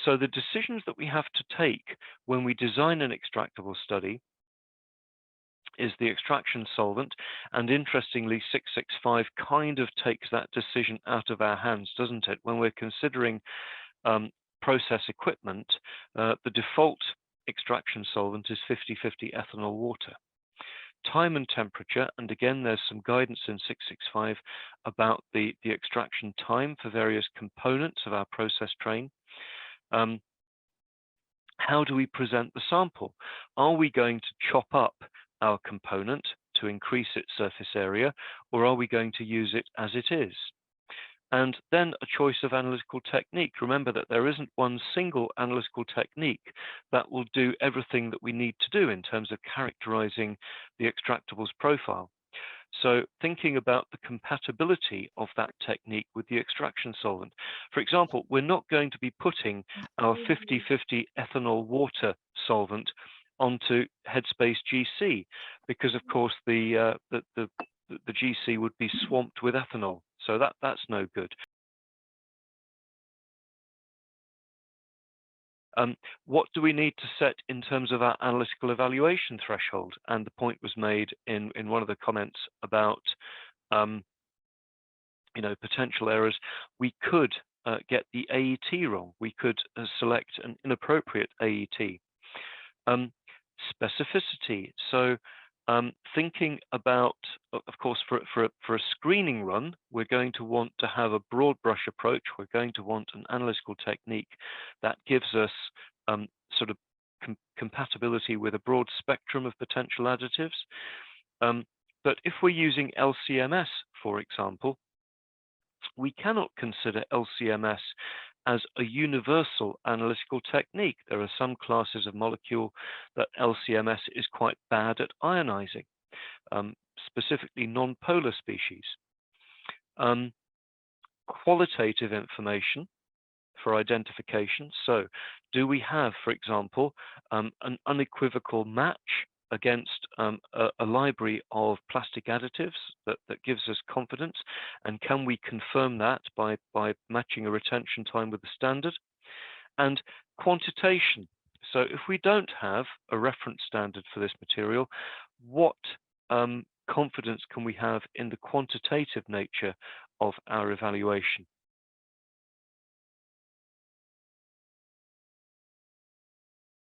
So the decisions that we have to take when we design an extractable study is the extraction solvent, and interestingly 665 kind of takes that decision out of our hands, doesn't it? When we're considering process equipment, the default extraction solvent is 50-50 ethanol water. Time and temperature, and again there's some guidance in 665 about the extraction time for various components of our process train. How do we present the sample? Are we going to chop up our component to increase its surface area, or are we going to use it as it is? And then a choice of analytical technique. Remember that there isn't one single analytical technique that will do everything that we need to do in terms of characterizing the extractables profile. So thinking about the compatibility of that technique with the extraction solvent. For example, we're not going to be putting our 50-50 ethanol water solvent onto Headspace GC, because of course the GC would be swamped with ethanol. So that's no good. What do we need to set in terms of our analytical evaluation threshold? And the point was made in one of the comments about potential errors. We could get the AET wrong. We could select an inappropriate AET. Specificity. So thinking about, of course, for a screening run, we're going to want to have a broad brush approach. We're going to want an analytical technique that gives us sort of compatibility with a broad spectrum of potential additives. But if we're using LCMS, for example, we cannot consider LCMS as a universal analytical technique. There are some classes of molecule that LCMS is quite bad at ionizing, specifically non-polar species. Qualitative information for identification. So do we have, for example, an unequivocal match against a library of plastic additives that gives us confidence, and can we confirm that by matching a retention time with the standard? And quantitation. So if we don't have a reference standard for this material, what confidence can we have in the quantitative nature of our evaluation?